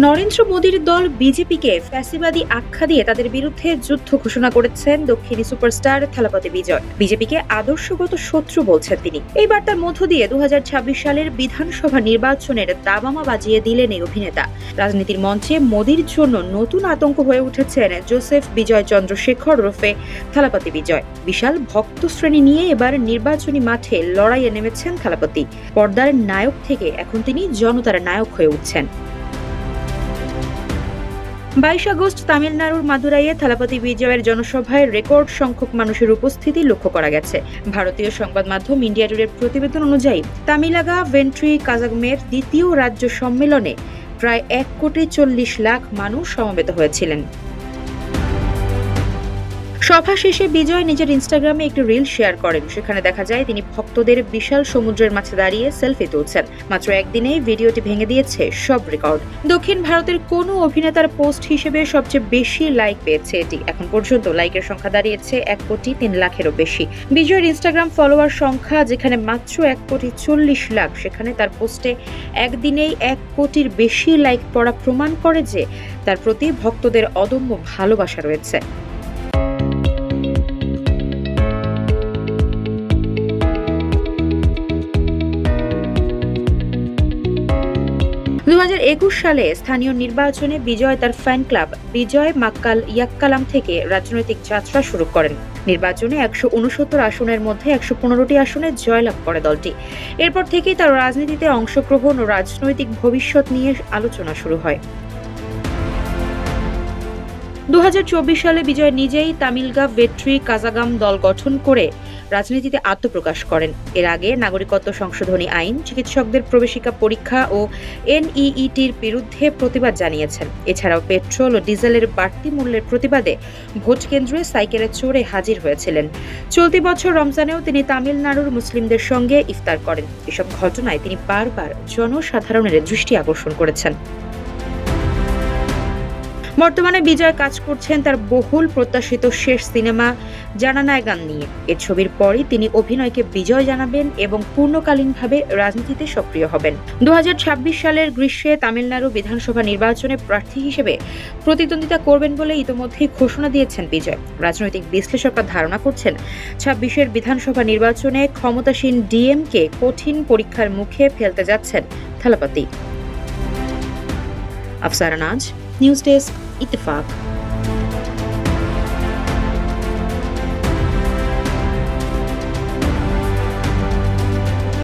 নরেন্দ্র মোদীর দল বিজেপিকে ফ্যাসিবাদী আখ্যা দিয়ে তাদের বিরুদ্ধে যুদ্ধ ঘোষণা করেছেন দক্ষিণী সুপারস্টার থালাপতি বিজয়। বিজেপিকে আদর্শগত শত্রু বলছেন তিনি। এই বার্তার মধ্য দিয়ে 2026 সালের বিধানসভা নির্বাচনের দামামা বাজিয়ে দিলেন এই অভিনেতা। রাজনীতির মঞ্চে মোদীর জন্য নতুন আতঙ্ক হয়ে উঠেছেন জোসেফ বিজয় চন্দ্রশেখর ওরফে থালাপতি বিজয়। বিশাল ভক্ত শ্রেণী নিয়ে এবার নির্বাচনী মাঠে লড়াইয়ে নেমেছেন থালাপতি। পর্দার নায়ক থেকে এখন তিনি জনতার নায়ক হয়ে উঠছেন। 22 আগস্ট তামিলনাড়ুর মাদুরাইয়ে থালাপতি বিজয়ের জনসভায় রেকর্ড সংখ্যক মানুষের উপস্থিতি লক্ষ্য করা গেছে। ভারতীয় সংবাদ মাধ্যম ইন্ডিয়া টুডের প্রতিবেদন অনুযায়ী তামিলাগা ভেন্ট্রি কাজাগমের দ্বিতীয় রাজ্য সম্মেলনে প্রায় 1,40,00,000 মানুষ সমবেত হয়েছিলেন। সভা শেষে বিজয় নিজের ইনস্টাগ্রামে একটি রিল শেয়ার করেন। সেখানে দেখা যায় তিনি ভক্তদের বিশাল সমুদ্রের মাঝে দাঁড়িয়ে সেলফি তুলছেন। মাত্র একদিনেই ভিডিওটি ভেঙে দিয়েছে সব রেকর্ড। দক্ষিণ ভারতের কোনো অভিনেতার পোস্ট হিসেবে সবচেয়ে বেশি লাইক পেয়েছে এটি। এখন পর্যন্ত লাইকের সংখ্যা দাঁড়িয়েছে 1,03,00,000-এরও বেশি। বিজয়ের ইনস্টাগ্রাম ফলোয়ার সংখ্যা যেখানে মাত্র 1,40,00,000, সেখানে তার পোস্টে একদিনেই 1 কোটির বেশি লাইক পড়া প্রমাণ করে যে তার প্রতি ভক্তদের অদম্য ভালোবাসা রয়েছে। 2021 সালে স্থানীয় নির্বাচনে বিজয় তার ফ্যান ক্লাব বিজয় মাক্কাল ইয়াক্কালাম থেকে রাজনৈতিক যাত্রা শুরু করেন। নির্বাচনে 169 আসনের মধ্যে 115টি আসনে জয়লাভ করে দলটি। এরপর থেকেই তার রাজনীতিতে অংশগ্রহণ ও রাজনৈতিক ভবিষ্যৎ নিয়ে আলোচনা শুরু হয়। 2024 সালে বিজয় নিজেই তামিলগা ভেট্রি কাজাগাম দল গঠন করে রাজনীতিতে আত্মপ্রকাশ করেন। এর আগে নাগরিকত্ব সংশোধনী আইন, চিকিৎসকদের প্রবেশিকা পরীক্ষা ও NEETর বিরুদ্ধে প্রতিবাদ জানিয়েছেন। এছাড়াও পেট্রোল ও ডিজেলের বাড়তি মূল্যের প্রতিবাদে ভোট কেন্দ্রে সাইকেলে চড়ে হাজির হয়েছিলেন। চলতি বছর রমজানেও তিনি তামিলনাড়ুর মুসলিমদের সঙ্গে ইফতার করেন। এসব ঘটনায় তিনি বারবার জনসাধারণের দৃষ্টি আকর্ষণ করেছেন। বর্তমানে বিজয় কাজ করছেন তার বহুল প্রত্যাশিত শেষ সিনেমা জানানায়গান নিয়ে। এ ছবির পরই তিনি অভিনয়কে বিজয় জানাবেন এবং পূর্ণকালীনভাবে রাজনীতিতে সক্রিয় হবেন। 2026 সালের গ্রীষ্মে তামিলনাড়ু বিধানসভা নির্বাচনে প্রার্থী হিসেবে প্রতিদ্বন্দ্বিতা করবেন বলে ইতোমধ্যেই ঘোষণা দিয়েছেন বিজয়। রাজনৈতিক বিশ্লেষকরা ধারণা করছেন 26-এর বিধানসভা নির্বাচনে ক্ষমতাসীন ডিএমকে কঠিন পরীক্ষার মুখে ফেলতে যাচ্ছেন থালাপতি। আফসারা নাজ, নিউজ ডেস্ক, ইত্তেফাক।